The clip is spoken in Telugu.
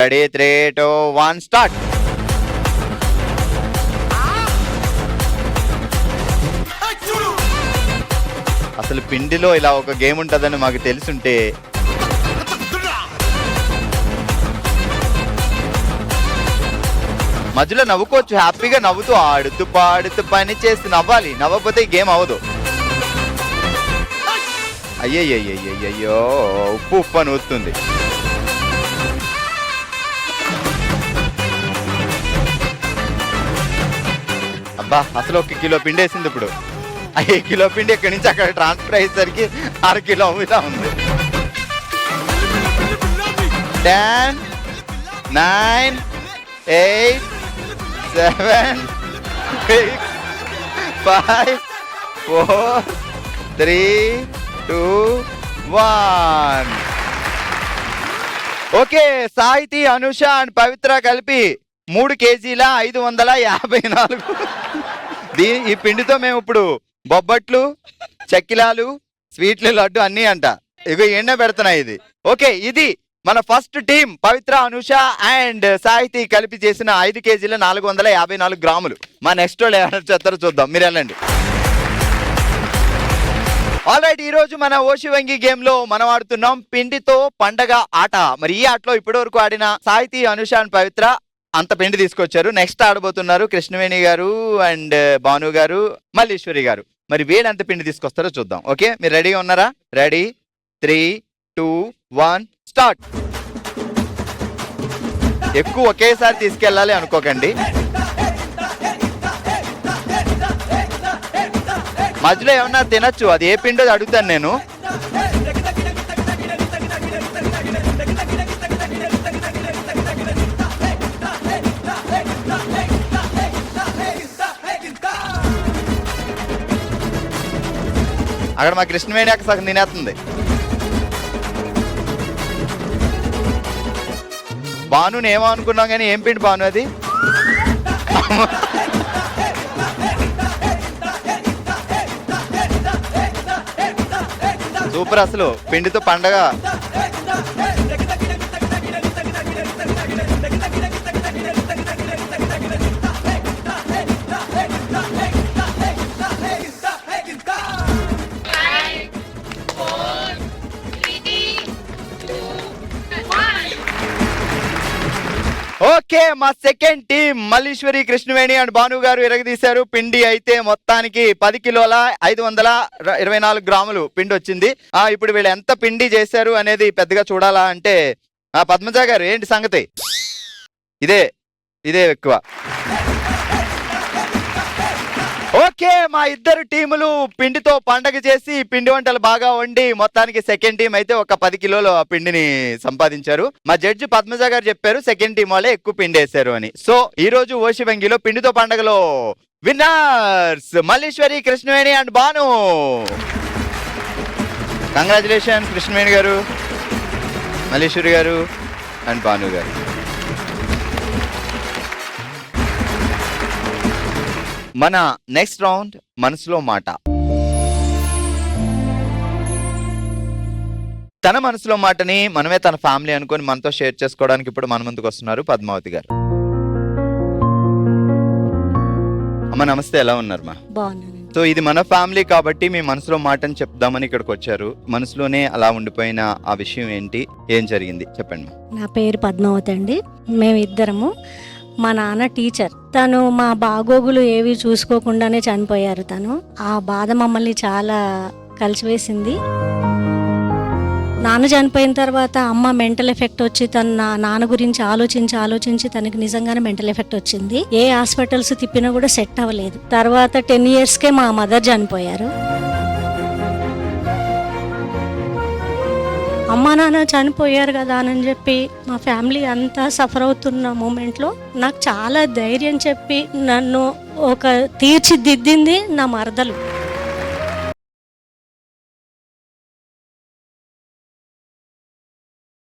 Ready 3, 2, 1 start. అసలు పిండిలో ఇలా ఒక గేమ్ ఉంటుందని మాకు తెలుసుంటే మధ్యలో నవ్వుకోవచ్చు, హ్యాపీగా నవ్వుతూ ఆడుతూ పాడుతూ పని చేస్తూ నవ్వాలి. నవ్వకపోతే ఈ గేమ్ అవ్వదు. అయ్యయ్యో ఉప్పు ఉప్పు అని వస్తుంది. అబ్బా అసలు 1 కిలో పిండి వేసింది. ఇప్పుడు 1 కిలో పిండి ఇక్కడి నుంచి అక్కడ ట్రాన్స్ఫర్ అయ్యేసరికి 1/2 కిలో అవుతా ఉంది. 10, 9, 8, 7, 6, 5, 4, 3, 2, 1. ఓకే, సాహితి, అనుష అండ్ పవిత్ర కలిపి 3 కేజీల 554. ఈ పిండితో మేము ఇప్పుడు బొబ్బట్లు, చెక్కిలాలు, స్వీట్లు, లడ్డు అన్నీ అంట. ఇగో ఎన్నో పెడుతున్నాయి ఇది. ఓకే, ఇది మన first team Pavitra, Anusha and Sahiti కలిపి చేసిన 5 కేజీల 454 గ్రాములు. మా నెక్స్ట్ వాళ్ళు ఏమైనా చెప్తారో చూద్దాం, మీరు వెళ్ళండి. ఆల్రైట్, ఈ రోజు మన ఓషివంగి గేమ్ లో మనం ఆడుతున్నాం పిండితో పండగ ఆట. మరి ఈ ఆటలో ఇప్పటి వరకు ఆడిన సాహితి, అనుష అండ్ పవిత్ర అంత పిండి తీసుకొచ్చారు. నెక్స్ట్ ఆడబోతున్నారు కృష్ణవేణి గారు అండ్ భాను గారు, మల్లీశ్వరి గారు. మరి వీళ్ళు ఎంత పిండి తీసుకొస్తారో చూద్దాం. ఓకే, మీరు రెడీగా ఉన్నారా? Ready 3, 2, 1 start. ఎక్కువ ఒకేసారి తీసుకెళ్ళాలి అనుకోకండి. మధ్యలో ఏమన్నా తినచ్చు, అది ఏ పిండో అడుగుతాను నేను. అక్కడ మా కృష్ణవేణి అక్క సగం తినేస్తుంది. భాను ఏమో అనుకున్నాం కానీ ఏం పిండి భాను అది? సూపర్, అసలు పిండితో పండగ. ఓకే, మా second team Malleshwari, Krishnaveni and Bhanu గారు ఎరగదీశారు. పిండి అయితే మొత్తానికి 10 కిలోల 524 గ్రాములు పిండి వచ్చింది. ఇప్పుడు వీళ్ళు ఎంత పిండి చేశారు అనేది పెద్దగా చూడాలా అంటే, పద్మజ గారు ఏంటి సంగతి? ఇదే ఎక్కువ. ఓకే, మా ఇద్దరు టీములు పిండితో పండగ చేసి పిండి వంటలు బాగా వండి మొత్తానికి సెకండ్ టీం అయితే ఒక 10 కిలోలు పిండిని సంపాదించారు. మా జడ్జి పద్మజ గారు చెప్పారు సెకండ్ టీం వాళ్ళే ఎక్కువ పిండి వేశారు అని. సో ఈ రోజు ఓషివంగిలో పిండితో పండగలో winners Malleshwari, Krishnaveni and Bhanu. Congratulation Krishnaveni గారు, మల్లీశ్వరి గారు అండ్ భాను గారు. మన నెక్స్ట్ రౌండ్ మనసులో మాట. తన మనసులో మాటని మనమే తన ఫ్యామిలీ అనుకొని మనతో షేర్ చేసుకోవడానికి ఇప్పుడు మన ముందుకు వస్తున్నారు పద్మావతి గారు. అమ్మ నమస్తే, ఎలా ఉన్నారు మా? సో ఇది మన ఫ్యామిలీ కాబట్టి మీ మనసులో మాటని చెప్దామని ఇక్కడికి వచ్చారు. మనసులోనే అలా ఉండిపోయిన ఆ విషయం ఏంటి, ఏం జరిగింది చెప్పండి. నా పేరు పద్మావతి అండి. మేమిద్దరము. మా నాన్న టీచర్. తను మా బాగోగులు ఏవి చూసుకోకుండానే చనిపోయారు. తను ఆ బాధ మమ్మల్ని చాలా కలిసివేసింది. నాన్న చనిపోయిన తర్వాత అమ్మ మెంటల్ ఎఫెక్ట్ వచ్చి తన నాన్న గురించి ఆలోచించి తనకి నిజంగానే మెంటల్ ఎఫెక్ట్ వచ్చింది. ఏ హాస్పిటల్స్ తిప్పినా కూడా సెట్ అవ్వలేదు. తర్వాత 10 yearsకే మా మదర్ చనిపోయారు. అమ్మా నాన్న చనిపోయారు కదా అని చెప్పి మా ఫ్యామిలీ అంతా సఫర్ అవుతున్న మూమెంట్లో నాకు చాలా ధైర్యం చెప్పి నన్ను తీర్చిదిద్దింది నా మరదలు.